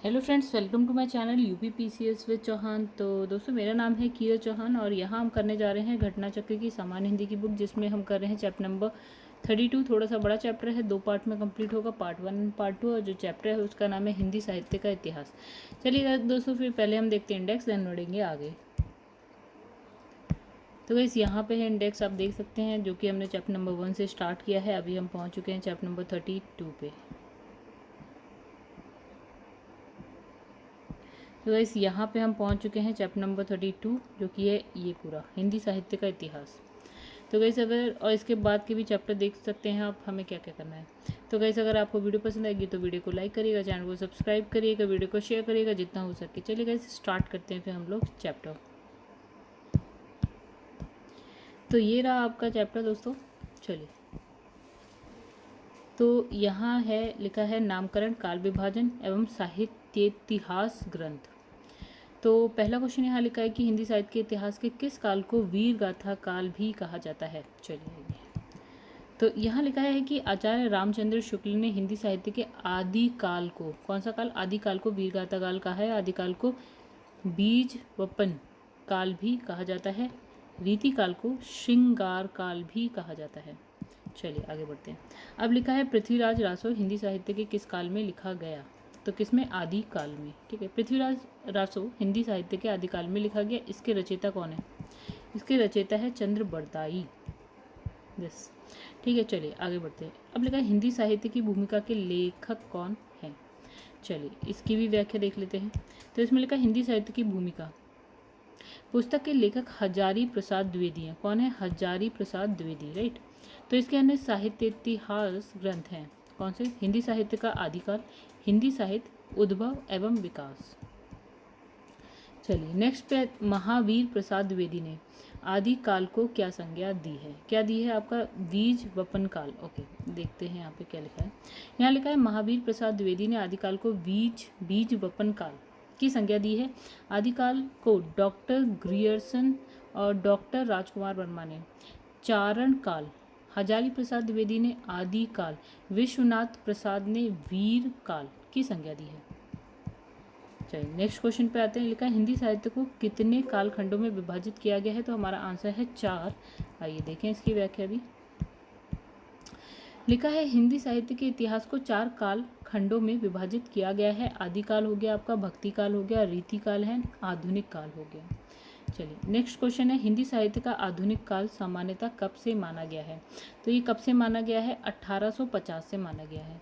Hello friends, welcome to my channel UP PCS with Chauhan. तो दोस्तों, मेरा नाम है कीरा चौहान और यहाँ हम करने जा रहे हैं घटना चक्र की सामान्य हिंदी की बुक, जिसमें हम कर रहे हैं चैप्टर नंबर 32। थोड़ा सा बड़ा चैप्टर है, 2 पार्ट में कंप्लीट होगा, पार्ट 1 पार्ट 2। और जो चैप्टर है उसका नाम है हिंदी साहित्य का इतिहास। चलिए दोस्तों, फिर पहले हम देखते हैं इंडेक्स, देन बढ़ेंगे आगे। तो गाइस, यहाँ पे है इंडेक्स, आप देख सकते हैं, जो कि हमने चैप्टर नंबर 1 से स्टार्ट किया है। अभी हम पहुँच चुके हैं चैप्टर नंबर 32 पे। तो गाइस, यहाँ पे हम पहुँच चुके हैं चैप्टर नंबर 32, जो कि है ये पूरा हिंदी साहित्य का इतिहास। तो गाइस, अगर और इसके बाद के भी चैप्टर देख सकते हैं आप, हमें क्या क्या करना है। तो गाइस, अगर आपको वीडियो पसंद आएगी तो वीडियो को लाइक करिएगा, चैनल को सब्सक्राइब करिएगा, वीडियो को शेयर करिएगा जितना हो सके। चलिए गाइस, स्टार्ट करते हैं फिर हम लोग चैप्टर। तो ये रहा आपका चैप्टर दोस्तों। चलिए, तो यहाँ है लिखा है नामकरण, काल विभाजन एवं साहित्येतिहास ग्रंथ। तो पहला क्वेश्चन यहाँ लिखा है कि हिंदी साहित्य के इतिहास के किस काल को वीर गाथा काल भी कहा जाता है। चलिए, तो यहाँ लिखा है कि आचार्य रामचंद्र शुक्ल ने हिंदी साहित्य के आदि काल को, कौन सा काल, आदि काल को वीर गाथा काल कहा है। आदि काल को बीज वपन काल भी कहा जाता है। रीति काल को श्रृंगार काल भी कहा जाता है। चलिए आगे बढ़ते हैं। अब लिखा है पृथ्वीराज रासो हिंदी साहित्य के किस काल में लिखा गया। तो किसमें, आदि काल में। ठीक है, पृथ्वीराज रासो हिंदी साहित्य के आदि काल में लिखा गया। इसके रचयिता कौन है, इसके रचयिता है चंद्र बरदाई। यस, ठीक है। चलिए आगे बढ़ते हैं। अब लिखा है हिंदी साहित्य की भूमिका के लेखक कौन है। चलिए इसकी भी व्याख्या देख लेते हैं। तो इसमें लिखा है हिंदी साहित्य की भूमिका, पुस्तक के लेखक हजारी प्रसाद द्विवेदी हैं। कौन है, हजारी प्रसाद द्विवेदी, राइट। तो इसके अन्य साहित्य इतिहास ग्रंथ हैं। कौन से, हिंदी साहित्य का आदिकाल, हिंदी साहित्य उद्भव एवं विकास। चलिए नेक्स्ट पे, महावीर प्रसाद द्विवेदी ने आदि काल को क्या संज्ञा दी है। क्या दी है, आपका बीज वपन काल। ओके, देखते हैं यहाँ पे क्या लिखा है। यहाँ लिखा है महावीर प्रसाद द्विवेदी ने आदिकाल को बीज वपन काल की संज्ञा दी है। आदिकाल को डॉक्टर ग्रियर्सन और डॉक्टर राजकुमार वर्मा ने चारण काल, हजारी प्रसाद द्विवेदी ने आदि काल, विश्वनाथ प्रसाद ने वीर काल की संज्ञा दी है। चलिए नेक्स्ट क्वेश्चन पे आते हैं। लिखा है हिंदी साहित्य को कितने कालखंडों में विभाजित किया गया है। तो हमारा आंसर है 4। आइए देखें इसकी व्याख्या भी। लिखा है हिंदी साहित्य के इतिहास को 4 काल खंडों में विभाजित किया गया है। आदिकाल हो गया आपका, भक्ति काल हो गया, रीति काल है, आधुनिक काल हो गया। चलिए नेक्स्ट क्वेश्चन है, हिंदी साहित्य का आधुनिक काल सामान्यतः कब से माना गया है। तो ये कब से माना गया है, 1850 से माना गया है।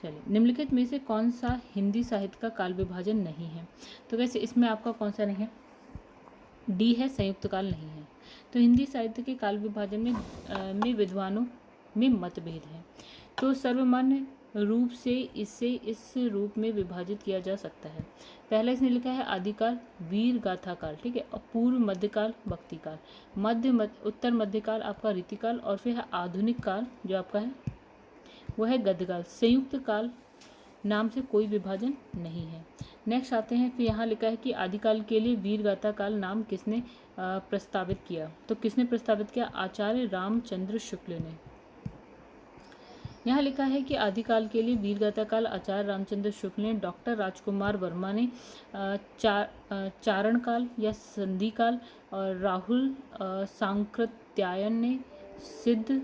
चलिए, निम्नलिखित में से कौन सा हिंदी साहित्य का काल विभाजन नहीं है। तो वैसे इसमें आपका कौन सा नहीं है, डी है, संयुक्त काल नहीं है। तो हिंदी साहित्य के काल विभाजन में विद्वानों में मतभेद है। तो सर्वमान्य रूप से इसे इस रूप में विभाजित किया जा सकता है। पहला इसने लिखा है आदिकाल वीर गाथा काल, ठीक है, और पूर्व मध्यकाल भक्ति काल, उत्तर मध्यकाल आपका रीतिकाल, और फिर है आधुनिक काल जो आपका है वो है गद्यकाल। संयुक्त काल नाम से कोई विभाजन नहीं है। नेक्स्ट आते हैं, फिर यहाँ लिखा है कि आदिकाल के लिए वीर गाथा काल नाम किसने प्रस्तावित किया। तो किसने प्रस्तावित किया, आचार्य रामचंद्र शुक्ल ने। यहाँ लिखा है कि आदिकाल के लिए वीर गाथा काल आचार्य रामचंद्र शुक्ल ने, डॉक्टर राजकुमार वर्मा ने चारण काल या संधि काल, और राहुल सांकृत्यायन ने सिद्ध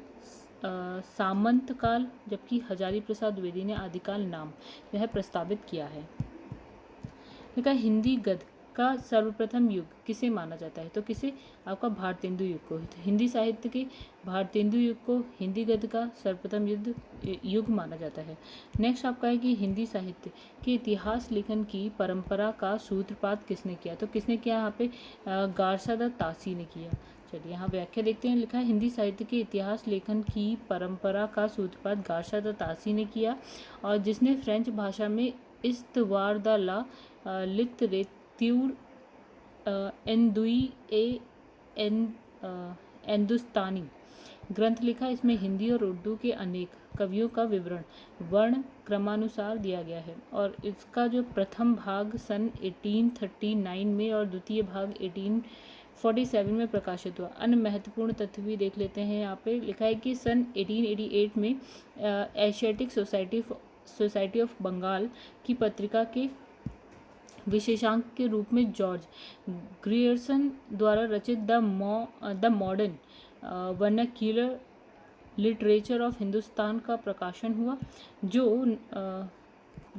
सामंत काल, जबकि हजारी प्रसाद द्विवेदी ने आदिकाल नाम यह प्रस्तावित किया है। लिखा हिंदी गद्य का सर्वप्रथम युग किसे माना जाता है। तो किसे, आपका भारतेंदु युग को। तो हिंदी साहित्य के भारतेंदु युग को हिंदी गद्य का सर्वप्रथम युग माना जाता है। नेक्स्ट आपका है कि हिंदी साहित्य के इतिहास लेखन की परंपरा का सूत्रपात किसने किया। तो किसने किया, यहाँ पे गारसादत्त तासी ने किया। चलिए यहाँ व्याख्या देखते हैं। लिखा है हिंदी साहित्य के इतिहास लेखन की परंपरा का सूत्रपात गारसादत्त तासी ने किया, और जिसने फ्रेंच भाषा में इस्तवार द ला लिटरेत्यूर एंदुई एंदुस्तानी ग्रंथ लिखा। इसमें हिंदी और उर्दू के अनेक कवियों का विवरण वर्ण क्रमानुसार दिया गया है, और इसका जो प्रथम भाग सन 1839 में और द्वितीय भाग 1847 में प्रकाशित हुआ। अन्य महत्वपूर्ण तथ्य भी देख लेते हैं। यहाँ पे लिखा है कि सन 1888 में एशियाटिक सोसाइटी ऑफ बंगाल की पत्रिका के विशेषांक के रूप में जॉर्ज ग्रियर्सन द्वारा रचित the modern vernacular literature of Hindustan का प्रकाशन हुआ,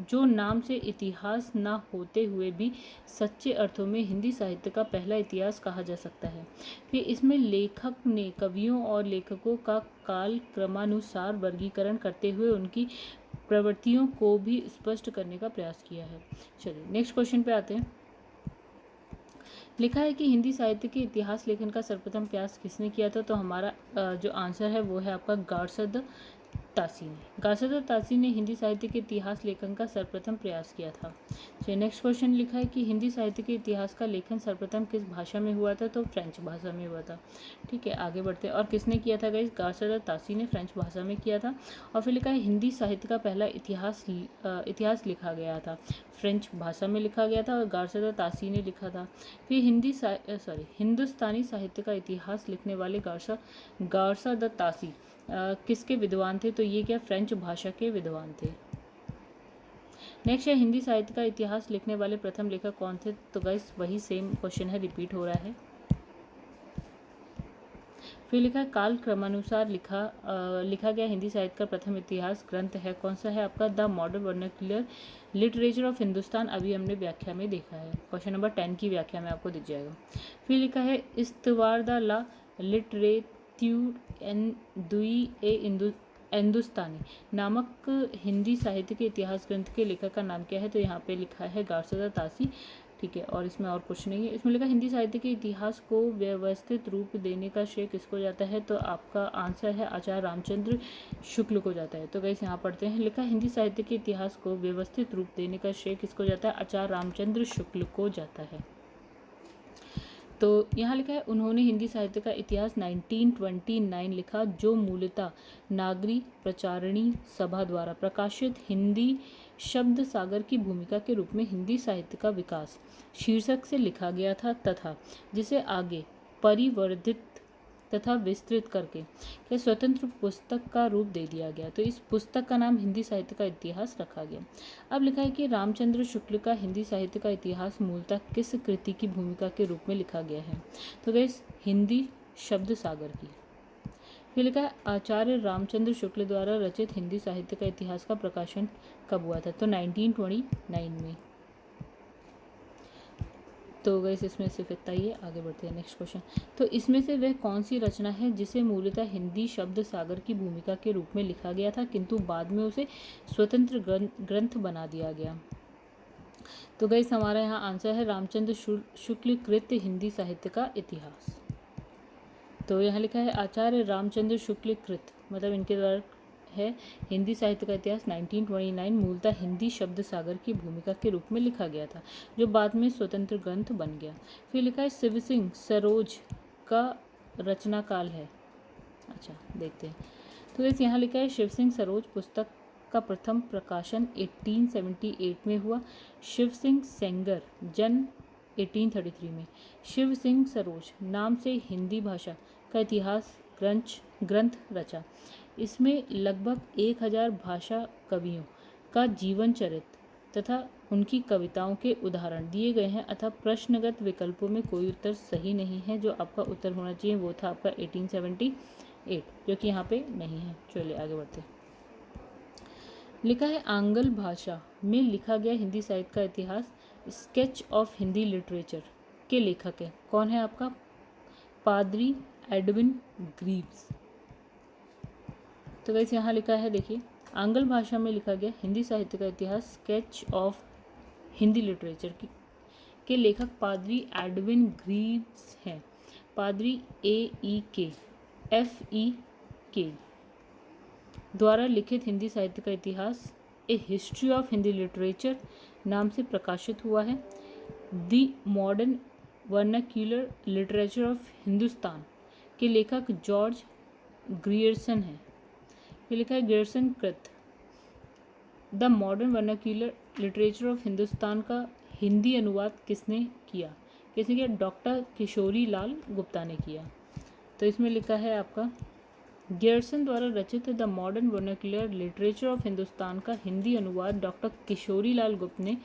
जो नाम से इतिहास न होते हुए भी सच्चे अर्थों में हिंदी साहित्य का पहला इतिहास कहा जा सकता है। फिर इसमें लेखक ने कवियों और लेखकों का काल क्रमानुसार वर्गीकरण करते हुए उनकी प्रवृत्तियों को भी स्पष्ट करने का प्रयास किया है। चलिए नेक्स्ट क्वेश्चन पे आते हैं। लिखा है कि हिंदी साहित्य के इतिहास लेखन का सर्वप्रथम प्रयास किसने किया था? तो हमारा जो आंसर है वो है आपका गारसद तासी ने। गारसद तासी ने हिंदी साहित्य के इतिहास लेखन का सर्वप्रथम प्रयास किया था। चलिए नेक्स्ट क्वेश्चन लिखा है कि हिंदी साहित्य के इतिहास का लेखन सर्वप्रथम किस भाषा में हुआ था? तो फ्रेंच भाषा में हुआ था। ठीक है, आगे बढ़ते हैं। और किसने किया था गाइस? गारसद तासी ने फ्रेंच भाषा में किया था। और फिर लिखा है हिंदी साहित्य का पहला इतिहास लिखा गया था, फ्रेंच भाषा में लिखा गया था और गारसद तासी ने लिखा था। फिर हिंदुस्तानी साहित्य का इतिहास लिखने वाले गारसद तासी किसके विद्वान थे? तो ये क्या फ्रेंच भाषा के विद्वान थे। नेक्स्ट है हिंदी साहित्य का इतिहास लिखने वाले प्रथम लेखक कौन थे? तो गाइस वही सेम क्वेश्चन है, रिपीट हो रहा है। फिर लिखा है काल क्रमानुसार लिखा गया हिंदी साहित्य का प्रथम इतिहास ग्रंथ है, कौन सा है आपका? The modern vernacular literature of Hindustan. अभी हमने व्याख्या में देखा है, क्वेश्चन नंबर 10 की व्याख्या में आपको दिख जाएगा। फिर लिखा है इस्तवार द ला लिटरेत्यूर एन दुई ए हिंदुस्तानी नामक हिंदी साहित्य के इतिहास ग्रंथ के लेखक का नाम क्या है? तो यहाँ पे लिखा है गारसद तासी। ठीक है, और इसमें और कुछ नहीं है। इसमें लिखा हिंदी साहित्य के इतिहास को व्यवस्थित रूप देने का श्रेय किसको जाता है? तो आपका आंसर है आचार्य रामचंद्र शुक्ल को जाता है। तो गाइस यहाँ पढ़ते हैं। लिखा हिंदी साहित्य के इतिहास को व्यवस्थित रूप देने का श्रेय किसको जाता है? आचार्य रामचंद्र शुक्ल को जाता है। तो यहाँ लिखा है उन्होंने हिंदी साहित्य का इतिहास 1929 लिखा, जो मूलतः नागरी प्रचारणी सभा द्वारा प्रकाशित हिंदी शब्द सागर की भूमिका के रूप में हिंदी साहित्य का विकास शीर्षक से लिखा गया था, तथा जिसे आगे परिवर्धित तथा विस्तृत करके स्वतंत्र पुस्तक का रूप दे दिया गया। तो इस पुस्तक का नाम हिंदी साहित्य का इतिहास रखा गया। अब लिखा है कि रामचंद्र शुक्ल का हिंदी साहित्य का इतिहास मूलतः किस कृति की भूमिका के रूप में लिखा गया है? तो गाइस हिंदी शब्द सागर की। फिर लिखा है आचार्य रामचंद्र शुक्ल द्वारा रचित हिंदी साहित्य का इतिहास का प्रकाशन कब हुआ था? तो 1929 में। तो गाइस इसमें सिर्फ इतना ही है, आगे बढ़ते हैं नेक्स्ट क्वेश्चन। तो इसमें से वह कौन सी रचना है जिसे मूलतः हिंदी शब्द सागर की भूमिका के रूप में लिखा गया था, किंतु बाद में उसे स्वतंत्र ग्रंथ बना दिया गया? तो गाइस हमारा यहाँ आंसर है रामचंद्र शुक्ल कृत हिंदी साहित्य का इतिहास। तो यहाँ लिखा है आचार्य रामचंद्र शुक्ल कृत, मतलब इनके द्वारा है हिंदी साहित्य का इतिहास 1929 मूलतः हिंदी शब्द सागर की भूमिका के रूप में लिखा गया था, जो बाद में स्वतंत्र ग्रंथ बन गया। फिर लिखा है शिव सिंह सरोज का रचना काल है। अच्छा देखते हैं। तो इस यहाँ लिखा है शिव सिंह सरोज पुस्तक का प्रथम प्रकाशन 1878 में हुआ। शिव सिंह सेंगर जन्म 1833 में। शिव सिंह सरोज नाम से हिंदी भाषा का इतिहास ग्रंथ रचा। इसमें लगभग 1000 भाषा कवियों का जीवन चरित्र तथा उनकी कविताओं के उदाहरण दिए गए हैं, अतः प्रश्नगत विकल्पों में कोई उत्तर सही नहीं है। जो आपका उत्तर होना चाहिए वो था आपका 1878, जो कि यहाँ पे नहीं है। चलिए आगे बढ़ते हैं। लिखा है आंग्ल भाषा में लिखा गया हिंदी साहित्य का इतिहास स्केच ऑफ हिंदी लिटरेचर के लेखक है, कौन है आपका? पादरी एडविन ग्रीव्स। तो वैसे यहाँ लिखा है, देखिए आंग्ल भाषा में लिखा गया हिंदी साहित्य का इतिहास स्केच ऑफ हिंदी लिटरेचर के लेखक पादरी एडविन ग्रीव्स हैं। पादरी AEK द्वारा लिखित हिंदी साहित्य का इतिहास ए हिस्ट्री ऑफ हिंदी लिटरेचर नाम से प्रकाशित हुआ है। The modern vernacular literature of Hindustan के लेखक जॉर्ज ग्रियर्सन हैं। फिर लिखा है ग्रियर्सन कृत the modern vernacular literature of Hindustan का हिंदी अनुवाद किसने किया? डॉक्टर किशोरी लाल गुप्ता ने किया। तो इसमें लिखा है आपका ग्रियर्सन द्वारा रचित the modern vernacular literature of Hindustan का हिंदी अनुवाद डॉक्टर किशोरी लाल गुप्ता ने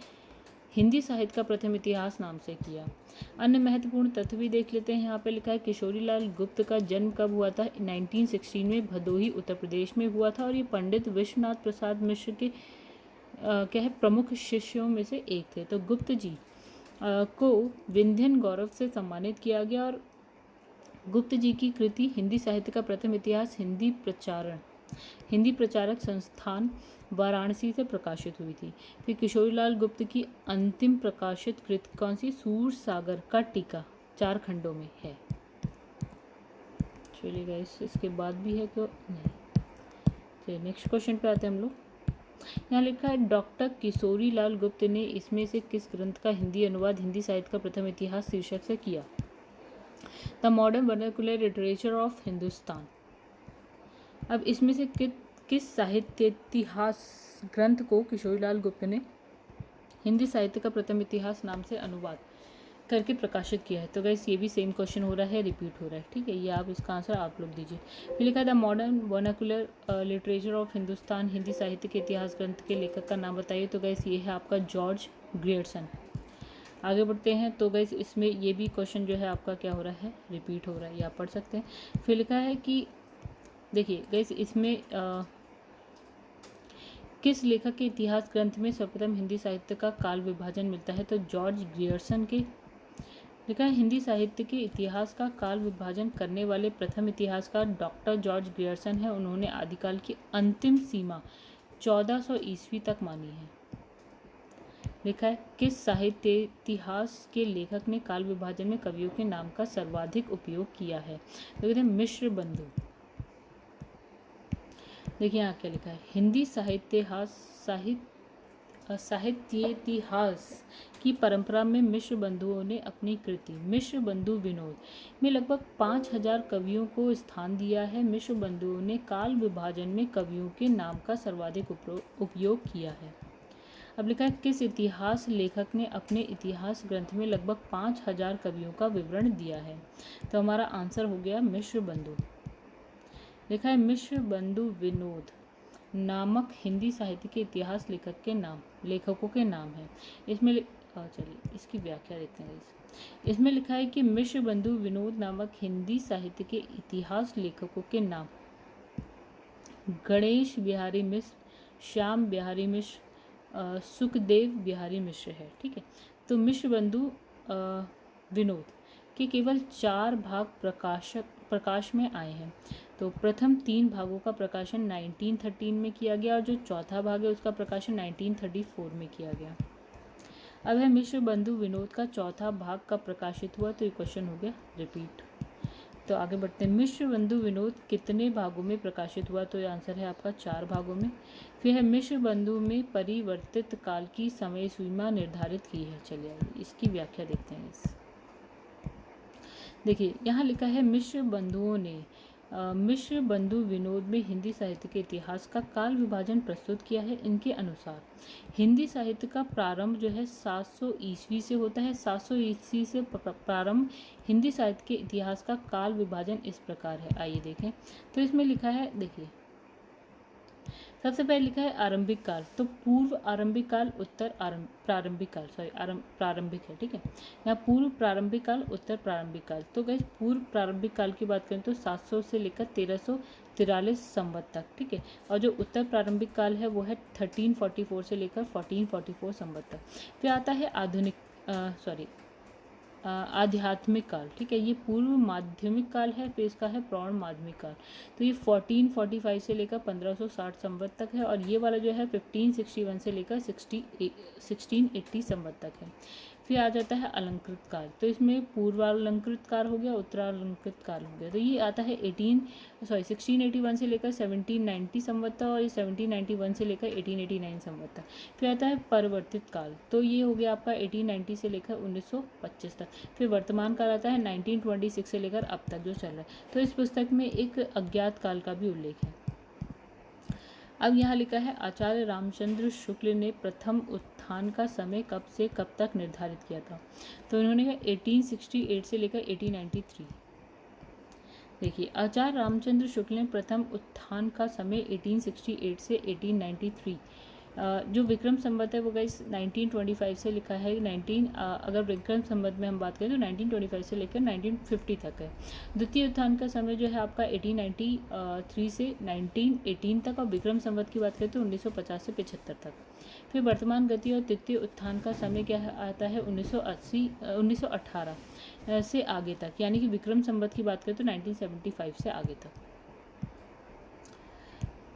हिंदी साहित्य का प्रथम इतिहास नाम से किया। अन्य महत्वपूर्ण तथ्य भी देख लेते हैं। यहाँ पे लिखा है किशोरीलाल गुप्त का जन्म कब हुआ था? 1916 में भदोही उत्तर प्रदेश में हुआ था और ये पंडित विश्वनाथ प्रसाद मिश्र के क्या है प्रमुख शिष्यों में से एक थे। तो गुप्त जी को विंध्यन गौरव से सम्मानित किया गया और गुप्त जी की कृति हिंदी साहित्य का प्रथम इतिहास हिंदी प्रचारक संस्थान वाराणसी से प्रकाशित हुई थी। फिर किशोरीलाल गुप्त की अंतिम प्रकाशित कृति कौन सी? सूर सागर का टीका 4 खंडों में है। चलिए गाइस, इसके बाद भी है क्यों नहीं। चलिए नेक्स्ट क्वेश्चन पे आते हैं हम लोग। यहाँ लिखा है डॉक्टर किशोरीलाल गुप्त ने इसमें से किस ग्रंथ का हिंदी अनुवाद हिंदी साहित्य का प्रथम इतिहास शीर्षक से किया? The modern vernacular literature of Hindustan. अब इसमें से किस साहित्य इतिहास ग्रंथ को किशोरीलाल गुप्त ने हिंदी साहित्य का प्रथम इतिहास नाम से अनुवाद करके प्रकाशित किया है? तो गाइस ये भी सेम क्वेश्चन हो रहा है, रिपीट हो रहा है, ठीक है। ये आप इसका आंसर आप लोग दीजिए। फिर लिखा है the modern vernacular literature of Hindustan Hindi साहित्य के इतिहास ग्रंथ के लेखक का नाम बताइए। तो गाइस ये है आपका जॉर्ज ग्रियर्सन। आगे बढ़ते हैं। तो गाइस इसमें ये भी क्वेश्चन जो है आपका क्या हो रहा है, रिपीट हो रहा है, ये आप पढ़ सकते हैं। फिर लिखा है कि देखिए गाइस इसमें किस लेखक के इतिहास ग्रंथ में सर्वप्रथम हिंदी साहित्य का काल विभाजन मिलता है? तो जॉर्ज ग्रियर्सन के। लिखा है हिंदी साहित्य के इतिहास का काल विभाजन करने वाले प्रथम इतिहासकार डॉक्टर जॉर्ज ग्रियर्सन है। उन्होंने आदिकाल की अंतिम सीमा 1400 ईस्वी तक मानी है। लिखा है किस साहित्य इतिहास के लेखक ने काल विभाजन में कवियों के नाम का सर्वाधिक उपयोग किया है? तो कहते हैं मिश्र बंधु। देखिए यहाँ क्या लिखा है, हिंदी साहित्येतिहास की परंपरा में मिश्र बंधुओं ने अपनी कृति मिश्र बंधु विनोद में लगभग 5000 कवियों को स्थान दिया है। मिश्र बंधुओं ने काल विभाजन में कवियों के नाम का सर्वाधिक उपयोग किया है। अब लिखा है किस इतिहास लेखक ने अपने इतिहास ग्रंथ में लगभग 5000 कवियों का विवरण दिया है? तो हमारा आंसर हो गया मिश्र बंधु। लिखा है मिश्र बंधु विनोद नामक हिंदी साहित्य के इतिहास लेखकों के नाम है। इसमें चलिए इसकी व्याख्या देखते हैं। इसमें लिखा है कि मिश्र बंधु विनोद नामक हिंदी साहित्य के इतिहास लेखकों के नाम गणेश बिहारी मिश्र, श्याम बिहारी मिश्र, सुखदेव बिहारी मिश्र है, ठीक है। तो मिश्र बंधु विनोद के केवल 4 भाग प्रकाश में आए हैं। तो प्रथम 3 भागों का प्रकाशन 1913 में किया गया और जो चौथा भाग है उसका प्रकाशन 1934 में किया गया। अब है मिश्र बंधु विनोद का चौथा भाग कब प्रकाशित हुआ? तो ये क्वेश्चन हो गया रिपीट। तो आगे बढ़ते हैं। मिश्र बंधु विनोद कितने भागों में प्रकाशित हुआ? तो ये आंसर है आपका 4 भागों में। फिर है मिश्र बंधु में परिवर्तित काल की समय सीमा निर्धारित की है। चलिए इसकी व्याख्या देखते हैं। देखिए यहाँ लिखा है मिश्र बंधु विनोद में हिंदी साहित्य के इतिहास का काल विभाजन प्रस्तुत किया है। इनके अनुसार हिंदी साहित्य का प्रारंभ जो है 700 ईस्वी से होता है। 700 ईस्वी से प्रारंभ हिंदी साहित्य के इतिहास का काल विभाजन इस प्रकार है। आइए देखें। तो इसमें लिखा है, देखिए सबसे पहले लिखा है आरंभिक काल। तो पूर्व आरंभिक काल, उत्तर प्रारंभिक काल, प्रारंभिक है, ठीक है। यहाँ पूर्व प्रारंभिक काल, उत्तर प्रारंभिक काल। तो गाइस पूर्व प्रारंभिक काल की बात करें तो 700 से लेकर 1343 संवत तक, ठीक है। और जो उत्तर प्रारंभिक काल है वो है 1344 से लेकर 1444 संवत तक। फिर आता है आध्यात्मिक काल, ठीक है। ये पूर्व माध्यमिक काल है। फिर इसका है प्रौढ़ माध्यमिक काल। तो ये 1445 से लेकर 1560 संवत तक है। और ये वाला जो है 1561 से लेकर 1680 संवत तक है। फिर आ जाता है अलंकृत काल। तो इसमें पूर्वालंकृत काल हो गया, उत्तरालंकृत काल हो गया। तो ये आता है 1681 से लेकर 1790 संवत तक और ये 1791 से लेकर 1889 संवत तक। फिर आता है परिवर्तित काल। तो ये हो गया आपका 1890 से लेकर 1925 तक। फिर वर्तमान काल आता है 1926 से लेकर अब तक जो चल रहा है। तो इस पुस्तक में एक अज्ञात काल का भी उल्लेख है। अब यहाँ लिखा है आचार्य रामचंद्र शुक्ल ने प्रथम उत्थान का समय कब से कब तक निर्धारित किया था? तो इन्होंने कहा 1868 से लेकर 1893। देखिए आचार्य रामचंद्र शुक्ल ने प्रथम उत्थान का समय 1868 से 1893 जो विक्रम संवत है वो गाइस 1925 से लिखा है। अगर विक्रम संवत में हम बात करें तो 1925 से लेकर 1950 तक है। द्वितीय उत्थान का समय जो है आपका 1893 से 1918 तक, और विक्रम संवत की बात करें तो 1950 से 75 तक। फिर वर्तमान गति और तृतीय उत्थान का समय क्या आता है 1918 से आगे तक, यानी कि विक्रम संवत की बात करें तो 1975 से आगे तक।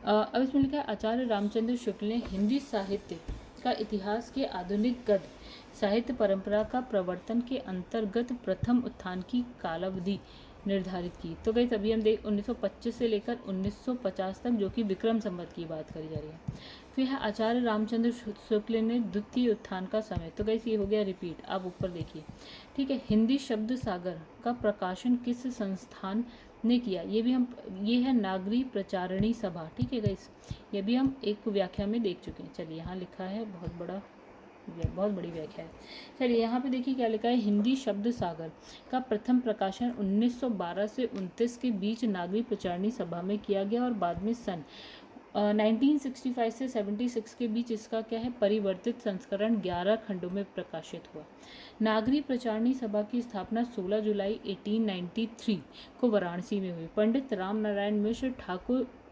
अब इसमें लिखा है आचार्य रामचंद्र शुक्ल ने हिंदी साहित्य का इतिहास के आधुनिक गद्य साहित्य परंपरा का प्रवर्तन के अंतर्गत प्रथम उत्थान की कालावधि निर्धारित की। तो गई तभी हम देख 1925 से लेकर 1950 तक, जो कि विक्रम संवत की बात करी जा रही है। फिर है आचार्य रामचंद्र शुक्ल ने द्वितीय उत्थान का समय। तो गई ये हो गया रिपीट, आप ऊपर देखिए, ठीक है। हिंदी शब्द सागर का प्रकाशन किस संस्थान ने किया? ये है नागरी प्रचारणी सभा, ठीक है गाइस। ये भी हम एक व्याख्या में देख चुके हैं। चलिए यहाँ लिखा है, बहुत बड़ी व्याख्या है। चलिए यहाँ पे देखिए क्या लिखा है। हिंदी शब्द सागर का प्रथम प्रकाशन 1912 से 1929 के बीच नागरी प्रचारणी सभा में किया गया, और बाद में सन 1965 से 76 के बीच इसका क्या है परिवर्तित संस्करण 11 खंडों में प्रकाशित हुआ। नागरी प्रचारणी सभा की स्थापना 16 जुलाई 1893 को वाराणसी में हुई। पंडित राम नारायण मिश्र,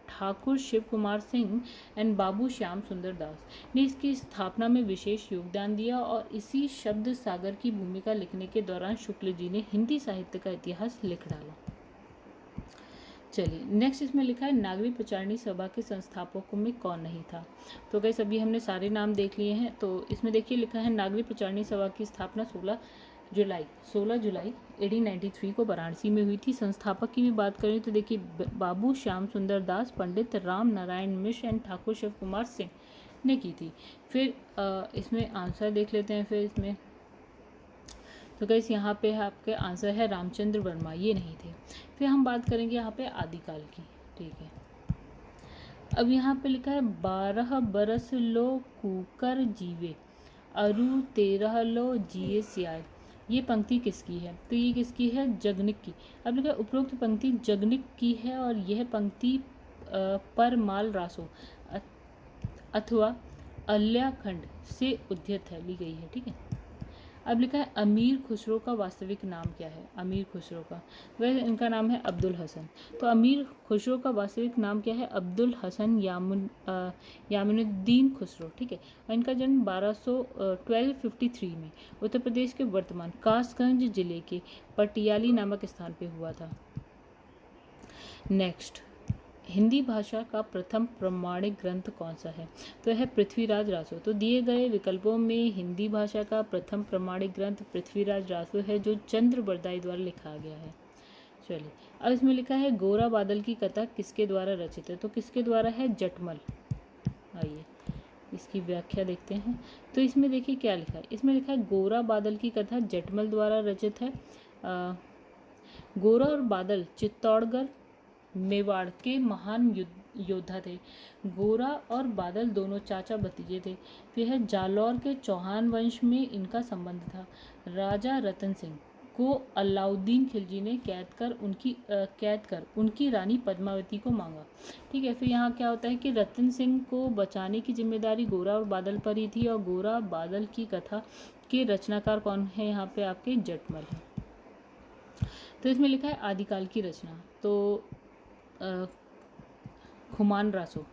ठाकुर शिव कुमार सिंह एंड बाबू श्याम सुंदर दास ने इसकी स्थापना में विशेष योगदान दिया, और इसी शब्द सागर की भूमिका लिखने के दौरान शुक्ल जी ने हिंदी साहित्य का इतिहास लिख डाला। चलिए नेक्स्ट इसमें लिखा है नागरी प्रचारणी सभा के संस्थापकों में कौन नहीं था। तो गैस अभी हमने सारे नाम देख लिए हैं। तो इसमें देखिए लिखा है नागरी प्रचारणी सभा की स्थापना 16 जुलाई 1893 को वाराणसी में हुई थी। संस्थापक की भी बात करें तो देखिए बाबू श्याम सुंदर दास, पंडित राम नारायण मिश्र एंड ठाकुर शिव कुमार सिंह ने की थी। फिर इसमें आंसर देख लेते हैं। फिर इसमें तो गैस यहाँ पे आपके आंसर है रामचंद्र वर्मा, ये नहीं थे। फिर हम बात करेंगे यहाँ पे आदिकाल की, ठीक है। अब यहाँ पे लिखा है 12 बरस लो कूकर जीवे, अरु 13 लो जिए सियाय। ये पंक्ति किसकी है? तो ये किसकी है? जगनिक की। अब लिखा है उपरोक्त पंक्ति जगनिक की है, और यह पंक्ति परमाल रासो अथवा अल्याखंड से उद्धृत है, ली गई है, ठीक है। अब लिखा है अमीर खुसरो का वास्तविक नाम क्या है? अमीर खुसरो का, वह इनका नाम है अब्दुल हसन। तो अमीर खुसरो का वास्तविक नाम क्या है? अब्दुल हसन यामिनुद्दीन खुसरो, ठीक है। और इनका जन्म 1253 में उत्तर प्रदेश के वर्तमान कासगंज जिले के पटियाली नामक स्थान पे हुआ था। नेक्स्ट, हिंदी भाषा का प्रथम प्रमाणिक ग्रंथ कौन सा है? तो है पृथ्वीराज रासो। तो दिए गए विकल्पों में हिंदी भाषा का प्रथम प्रमाणिक ग्रंथ पृथ्वीराज रासो है, जो चंद्र बरदाई द्वारा लिखा गया है। चलिए अब इसमें लिखा है गोरा बादल की कथा किसके द्वारा रचित है? तो किसके द्वारा है? जटमल। आइए इसकी व्याख्या देखते हैं। तो इसमें देखिए क्या लिखा है। इसमें लिखा है गोरा बादल की कथा जटमल द्वारा रचित है। गोरा और बादल चित्तौड़गढ़ मेवाड़ के महान योद्धा थे। गोरा और बादल दोनों चाचा भतीजे थे। फिर है जालौर के चौहान वंश में इनका संबंध था। राजा रतन सिंह को अलाउद्दीन खिलजी ने कैद कर उनकी रानी पद्मावती को मांगा, ठीक है। फिर यहाँ क्या होता है कि रतन सिंह को बचाने की जिम्मेदारी गोरा और बादल पर ही थी, और गोरा बादल की कथा के रचनाकार कौन है? यहाँ पे आपके जटमल है। तो इसमें लिखा है आदिकाल की रचना। तो खुमान रासो,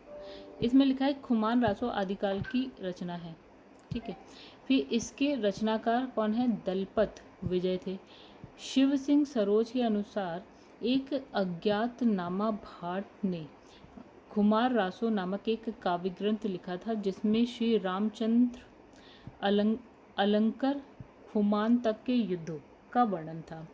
इसमें लिखा है खुमान रासो आदिकाल की रचना है, ठीक है। फिर इसके रचनाकार कौन है? दलपत विजय थे। शिव सिंह सरोज के अनुसार एक अज्ञात नामा भाट ने खुमान रासो नामक एक काव्य ग्रंथ लिखा था, जिसमें श्री रामचंद्र अलंकर खुमान तक के युद्धों का वर्णन था।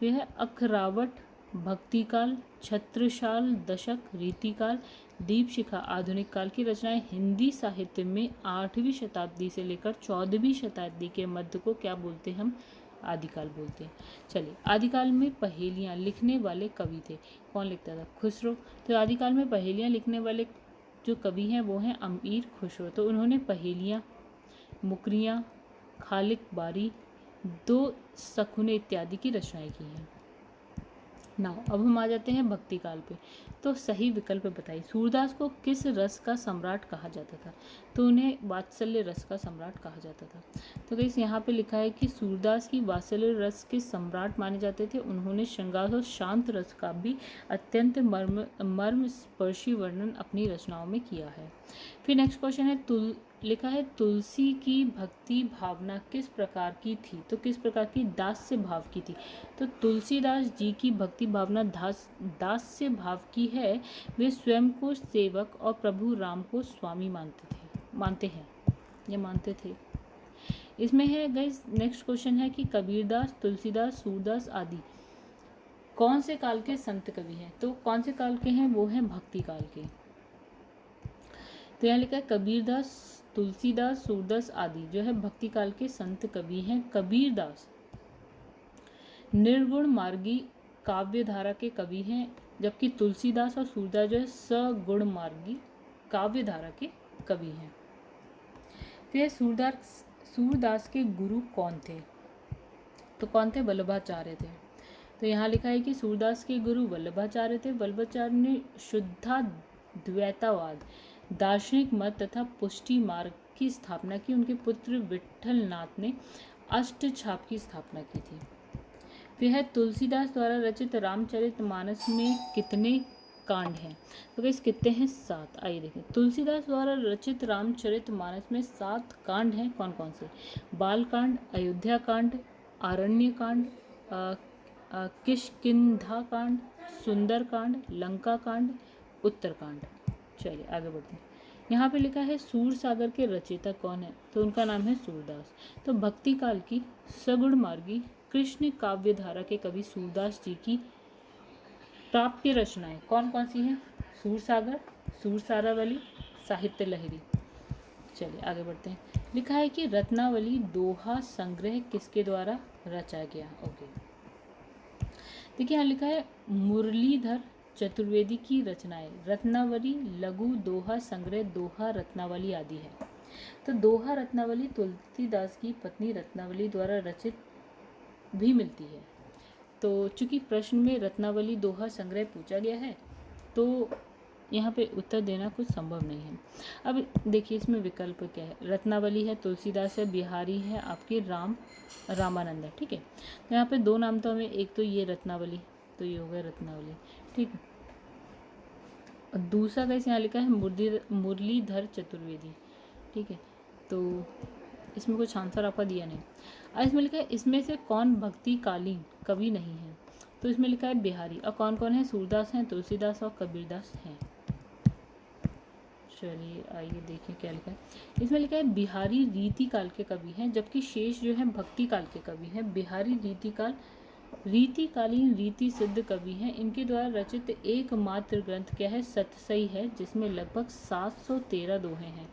फिर है अखरावट, भक्तिकाल, छत्रसाल दशक, रीतिकाल, दीपशिखा आधुनिक काल की रचनाएं हिंदी साहित्य में 8वीं शताब्दी से लेकर 14वीं शताब्दी के मध्य को क्या बोलते हैं? हम आदिकाल बोलते हैं। चलिए आदिकाल में पहेलियां लिखने वाले कवि थे। कौन लिखता था? खुसरो। तो आदिकाल में पहेलियां लिखने वाले जो कवि हैं वो हैं अमीर खुसरो। तो उन्होंने पहेलियां, मुकरियां, खालिक बारी, दो सखुने इत्यादि की रचनाएं की हैं। नाउ अब हम आ जाते हैं भक्ति काल पे। तो सही विकल्प बताइए। सूरदास को किस रस का सम्राट कहा जाता था? तो उन्हें वात्सल्य रस का सम्राट कहा जाता था। तो गाइस यहाँ पे लिखा है कि सूरदास की वात्सल्य रस के सम्राट माने जाते थे। उन्होंने श्रृंगार और शांत रस का भी अत्यंत मर्म स्पर्शी वर्णन अपनी रचनाओं में किया है। फिर नेक्स्ट क्वेश्चन है लिखा है तुलसी की भक्ति भावना किस प्रकार की थी? तो किस प्रकार की? दास्य भाव की थी। तो तुलसीदास जी की भक्ति भावना दास्य भाव की है। वे स्वयं को सेवक और प्रभु राम को स्वामी मानते हैं या मानते थे। इसमें है गाइस नेक्स्ट क्वेश्चन है कि कबीरदास, तुलसीदास, सूरदास आदि कौन से काल के संत कवि हैं? तो कौन से काल के हैं? वो हैं भक्ति काल के। तो यहाँ लिखा है कबीरदास, तुलसीदास, सूरदास आदि जो है भक्ति काल के संत कवि हैं। कबीरदास निर्गुण मार्गी काव्य धारा के कवि हैं, जबकि तुलसीदास और सूरदास जो है सगुण मार्गी काव्य धारा के कवि हैं। फिर सूरदास के गुरु कौन थे? तो कौन थे? वल्लभाचार्य थे। तो यहाँ लिखा है कि सूरदास के गुरु वल्लभाचार्य थे। वल्लभाचार्य ने शुद्धाद्वैतवाद, दार्शनिक मत तथा पुष्टि मार्ग की स्थापना की। उनके पुत्र विठल नाथ ने अष्टछाप की स्थापना की थी। फिर है तुलसीदास द्वारा रचित रामचरितमानस में कितने कांड हैं? तो गाइस कितने हैं? 7। आइए देखें। तुलसीदास द्वारा रचित रामचरितमानस में 7 कांड हैं। कौन कौन से? बाल कांड, अयोध्या कांड, आरण्य कांड, किष्किंधा कांड, सुंदर कांड, लंका कांड, उत्तर कांड। चलिए आगे बढ़ते हैं। यहाँ पे लिखा है सूर सागर के रचयिता कौन है? तो उनका नाम है सूरदास। तो भक्ति काल की सगुण मार्गी कृष्ण काव्य धारा के कवि सूरदास जी की प्राप्य रचनाएं कौन कौन सी हैं? सूर सागर, सूर सारावली, साहित्य लहरी। चलिए आगे बढ़ते हैं। लिखा है कि रत्नावली दोहा संग्रह किसके द्वारा रचा गया? ओके, देखिए यहाँ लिखा है मुरलीधर चतुर्वेदी की रचनाएं रत्नावली, लघु दोहा संग्रह, दोहा रत्नावली आदि है। तो दोहा रत्नावली तुलसीदास की पत्नी रत्नावली द्वारा रचित भी मिलती है। तो चूंकि प्रश्न में रत्नावली दोहा संग्रह पूछा गया है तो यहाँ पे उत्तर देना कुछ संभव नहीं है। अब देखिए इसमें विकल्प क्या है। रत्नावली है, तुलसीदास है, बिहारी है, आपके रामानंद है। ठीक है, तो यहाँ पे 2 नाम तो हमें, एक तो ये रत्नावली, तो ये हो गया रत्नावली। ठीक है, और दूसरा कैसे यहाँ लिखा है मुरलीधर चतुर्वेदी। ठीक है, तो इसमें कुछ आंसर आपका दिया नहीं। और इसमें लिखा है इसमें से कौन भक्तिकालीन कवि नहीं है? तो इसमें लिखा है बिहारी। और कौन कौन है? सूरदास हैं, तुलसीदास और कबीरदास हैं। चलिए आइए देखिए क्या लिखा है। इसमें लिखा है बिहारी रीति काल के कवि हैं, जबकि शेष जो है भक्ति काल के कवि हैं। बिहारी रीतिकालीन रीति सिद्ध कवि हैं। इनके द्वारा रचित एकमात्र ग्रंथ क्या है? सतसई है, जिसमें लगभग 713 दोहे हैं।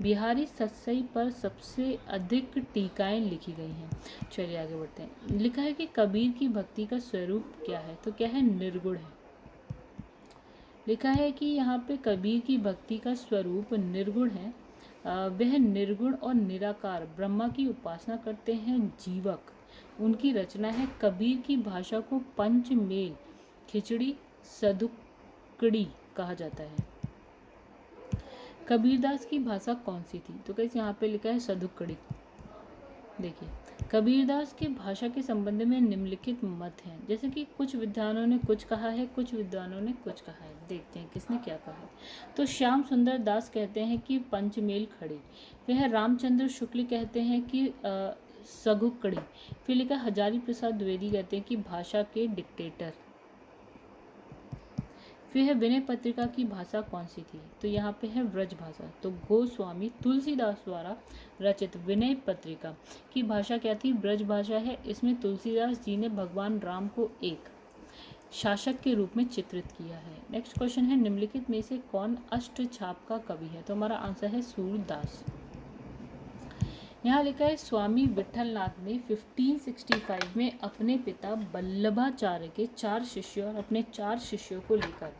बिहारी सतसई पर सबसे अधिक टीकाएं लिखी गई हैं। चलिए आगे बढ़ते हैं। लिखा है कि कबीर की भक्ति का स्वरूप क्या है? तो क्या है? निर्गुण है। लिखा है कि यहाँ पे कबीर की भक्ति का स्वरूप निर्गुण है। वह निर्गुण और निराकार ब्रह्मा की उपासना करते हैं। जीवक उनकी रचना है। कबीर की भाषा को पंचमेल, खिचड़ी, सदुक्कड़ी कहा जाता है। कबीरदास की भाषा कौन सी थी? तो कैसे यहाँ पे लिखा है सदुक्कड़ी। देखिए कबीरदास की भाषा के संबंध में निम्नलिखित मत हैं। जैसे कि कुछ विद्वानों ने कुछ कहा है, कुछ विद्वानों ने कुछ कहा है। देखते हैं किसने क्या कहा है। तो श्याम सुंदर दास कहते हैं कि पंचमेल खड़ी। वह रामचंद्र शुक्ल कहते हैं कि सगुक्कड़ी। फिर लिखा हजारी प्रसाद द्विवेदी कहते हैं कि भाषा के डिक्टेटर। फिर है विनय पत्रिका की भाषा कौन सी थी? तो यहाँ पे है व्रज भाषा। तो गोस्वामी तुलसीदास द्वारा रचित विनय पत्रिका की भाषा क्या थी? ब्रज भाषा है। इसमें तुलसीदास जी ने भगवान राम को एक शासक के रूप में चित्रित किया है। नेक्स्ट क्वेश्चन है निम्नलिखित में से कौन अष्टछाप का कवि है? तो हमारा आंसर है सूरदास। यहाँ लिखा है स्वामी विठलनाथ ने 1565 में अपने पिता वल्लभाचार्य के 4 शिष्यों और अपने 4 शिष्यों को लेकर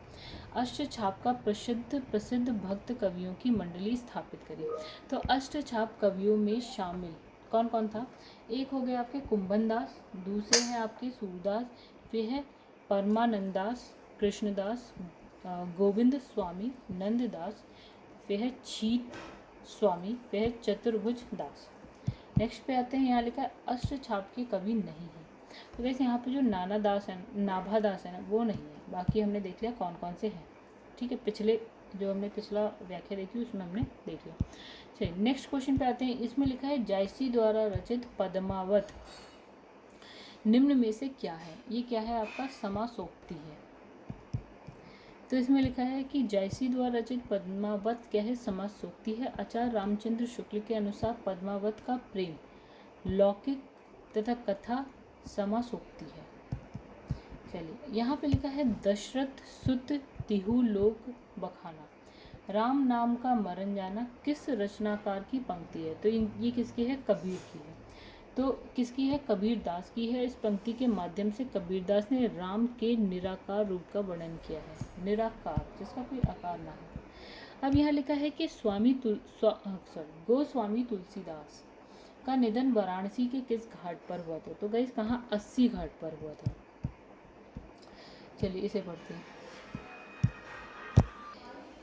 अष्टछाप का प्रसिद्ध भक्त कवियों की मंडली स्थापित करी। तो अष्टछाप कवियों में शामिल कौन कौन था? एक हो गए आपके कुंभनदास, दूसरे हैं आपके सूरदास, फिर है परमानंदास, कृष्णदास, गोविंद स्वामी, नंददास, वह है छीत स्वामी, वह है चतुर्भुज दास। नेक्स्ट पे आते हैं, यहाँ लिखा है अष्टछाप के कवि नहीं है। तो वैसे यहाँ पे जो नाना दास है, नाभा दास है ना, वो नहीं है। बाकी हमने देख लिया कौन कौन से हैं। ठीक है, पिछला व्याख्या देखी उसमें हमने देख लिया। चलिए नेक्स्ट क्वेश्चन पे आते हैं। इसमें लिखा है जायसी द्वारा रचित पद्मावत निम्न में से क्या है? ये क्या है आपका? समासोक्ति है। तो इसमें लिखा है कि जायसी द्वारा रचित पद्मावत क्या है? समासोक्ति है। आचार्य रामचंद्र शुक्ल के अनुसार पद्मावत का प्रेम लौकिक तथा कथा समासोक्ति है। चलिए यहाँ पे लिखा है दशरथ सुत तिहु लोक बखाना, राम नाम का मरण जाना किस रचनाकार की पंक्ति है? तो ये किसकी है? कबीर की है। तो किसकी है? कबीर दास की है। इस पंक्ति के माध्यम से कबीर दास ने राम के निराकार रूप का वर्णन किया है। निराकार जिसका कोई आकार ना हो। अब यहाँ लिखा है कि गोस्वामी तुलसीदास का निधन वाराणसी के किस घाट पर हुआ था? तो गाइस कहाँ? 80 घाट पर हुआ था। चलिए इसे पढ़ते हैं।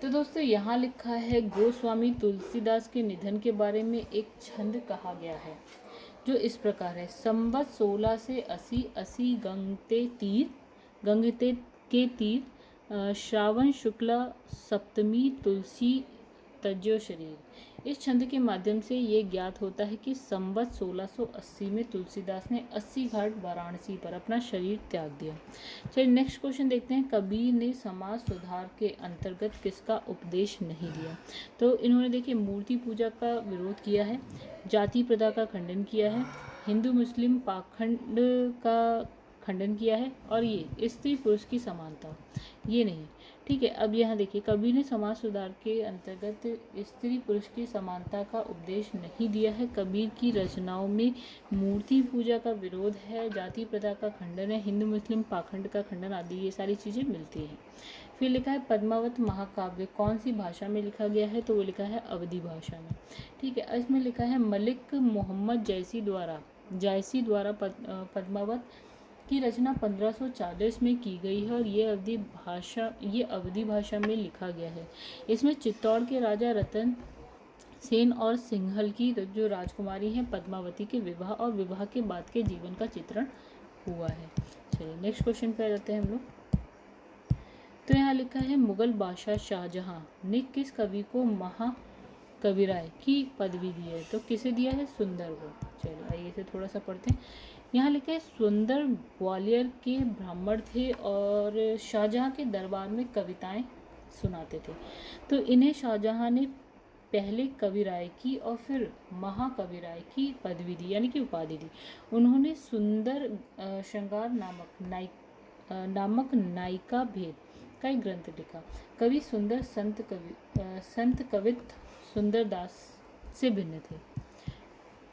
तो दोस्तों यहाँ लिखा है गोस्वामी तुलसीदास के निधन के बारे में एक छंद कहा गया है जो इस प्रकार है। संवत 16 से 80 गंगते के तीर श्रावण शुक्ला सप्तमी तुलसी तज्यो शरीर। इस छंद के माध्यम से ये ज्ञात होता है कि संवत 1680 में तुलसीदास ने 80 घाट वाराणसी पर अपना शरीर त्याग दिया। चलिए नेक्स्ट क्वेश्चन देखते हैं। कबीर ने समाज सुधार के अंतर्गत किसका उपदेश नहीं दिया? तो इन्होंने देखिए मूर्ति पूजा का विरोध किया है, जाति प्रथा का खंडन किया है, हिंदू मुस्लिम पाखंड का खंडन किया है, और ये स्त्री पुरुष की समानता ये नहीं। ठीक है, अब यहाँ देखिए कबीर ने समाज सुधार के अंतर्गत स्त्री पुरुष की समानता का उपदेश नहीं दिया है। कबीर की रचनाओं में मूर्ति पूजा का विरोध है, जाति प्रथा का खंडन है, हिंदू मुस्लिम पाखंड का खंडन आदि ये सारी चीज़ें मिलती हैं। फिर लिखा है पद्मावत महाकाव्य कौन सी भाषा में लिखा गया है? तो वो लिखा है अवधी भाषा में। ठीक है, इसमें लिखा है मलिक मोहम्मद जायसी द्वारा पद्मावत की रचना 1540 में की गई है और ये अवधी भाषा में लिखा गया है। इसमें चित्तौड़ के राजा रतन सेन और सिंघल की जो राजकुमारी हैं पद्मावती के विवाह और विवाह के बाद के जीवन का चित्रण हुआ है। चलिए नेक्स्ट क्वेश्चन पे आ जाते हैं हम लोग। तो यहाँ लिखा है मुगल बादशाह शाहजहां ने किस कवि को महाकविराय की पदवी दी है? तो किसे दिया है? सुंदर को। चलिए आइए इसे थोड़ा सा पढ़ते हैं। यहाँ लिखा है सुंदर ग्वालियर के ब्राह्मण थे और शाहजहां के दरबार में कविताएं सुनाते थे। तो इन्हें शाहजहां ने पहले कविराय की और फिर महाकविराय की पदवी दी यानी कि उपाधि दी। उन्होंने सुंदर श्रृंगार नामक नायिका भेद का एक ग्रंथ लिखा। कवि सुंदर संत कवित्व सुंदरदास से भिन्न थे।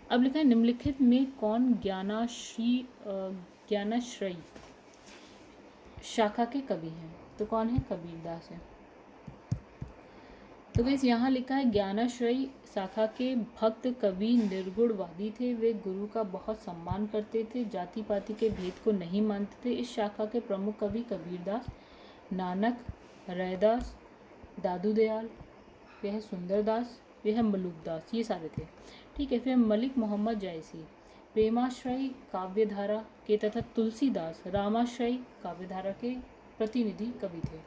अब लिखा है निम्नलिखित में कौन ज्ञानाश्रयी शाखा के कवि हैं? तो कौन है? कबीरदास है। तो गाइस यहाँ लिखा है ज्ञानाश्रयी शाखा के भक्त कवि निर्गुणवादी थे। वे गुरु का बहुत सम्मान करते थे, जाति पाति के भेद को नहीं मानते थे। इस शाखा के प्रमुख कवि कबीरदास, नानक, रैदास, दादू दयाल, वह सुंदरदास, वह मलुकदास, ये सारे थे। ठीक है, फिर मलिक मोहम्मद जायसी प्रेमाश्रयी काव्यधारा के तथा तुलसीदास रामाश्रयी काव्यधारा के प्रतिनिधि कवि थे।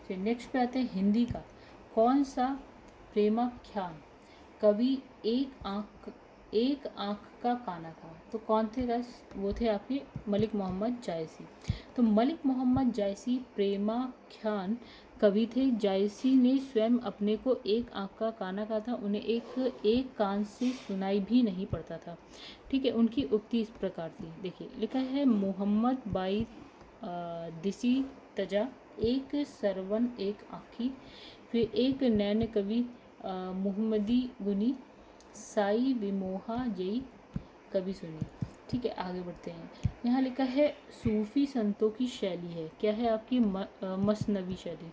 फिर नेक्स्ट पे आते हैं हिंदी का कौन सा प्रेमाख्यान कवि एक आंख का काना था? तो कौन थे गाइस? वो थे आपके मलिक मोहम्मद जायसी। तो मलिक मोहम्मद जायसी प्रेमाख्यान कवि थे। जायसी ने स्वयं अपने को एक आंख का काना कहा था। उन्हें एक कान से सुनाई भी नहीं पड़ता था। ठीक है, उनकी उक्ति इस प्रकार थी, देखिए लिखा है मोहम्मद बाई दिसी तजा एक सरवन एक आँखी, फिर एक नैन कवि मोहम्मदी गुनी साई विमोहा जई कवि सुनी। ठीक है, आगे बढ़ते हैं। यहाँ लिखा है सूफी संतों की शैली है, क्या है आपकी? मसनवी शैली।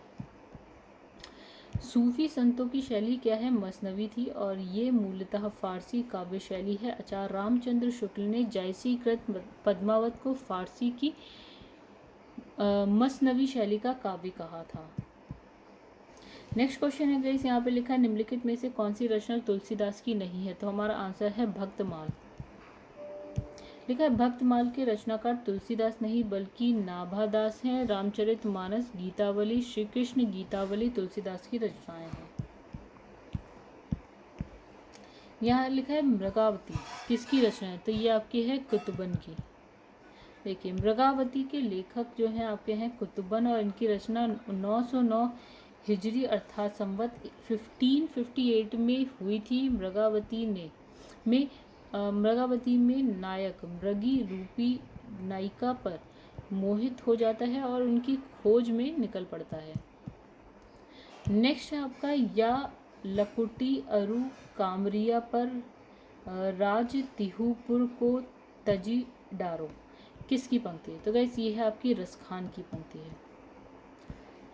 सूफी संतों की शैली क्या है? मसनवी थी और ये मूलतः फारसी काव्य शैली है। आचार्य रामचंद्र शुक्ल ने जायसी कृत पद्मावत को फारसी की मसनवी शैली का काव्य कहा था। नेक्स्ट क्वेश्चन है गाइस, यहाँ पे लिखा है निम्नलिखित में से कौन सी रचना तुलसीदास की नहीं है? तो हमारा आंसर है भक्तमाल। लिखा है भक्तमाल के रचनाकार तुलसीदास नहीं बल्कि नाभादास हैं। रामचरितमानस, गीतावली, श्री कृष्ण गीतावली तुलसीदास की रचनाएं हैं। यहाँ लिखा है मृगावती, किसकी रचना है? तो ये आपकी है कुतुबन की। देखिए मृगावती के लेखक जो हैं आपके हैं कुतुबन, और इनकी रचना 909 हिजरी अर्थात संवत 1558 में हुई थी। मृगावती में नायक मृगी रूपी नायिका पर मोहित हो जाता है और उनकी खोज में निकल पड़ता है। नेक्स्ट है आपका या लकुटी अरु कामरिया पर राज तिहुपुर को तजी डारो, किसकी पंक्ति है? तो गाइस ये है आपकी रसखान की पंक्ति है।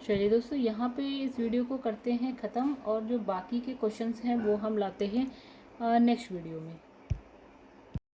चलिए दोस्तों यहाँ पे इस वीडियो को करते हैं ख़त्म, और जो बाकी के क्वेश्चंस हैं वो हम लाते हैं नेक्स्ट वीडियो में।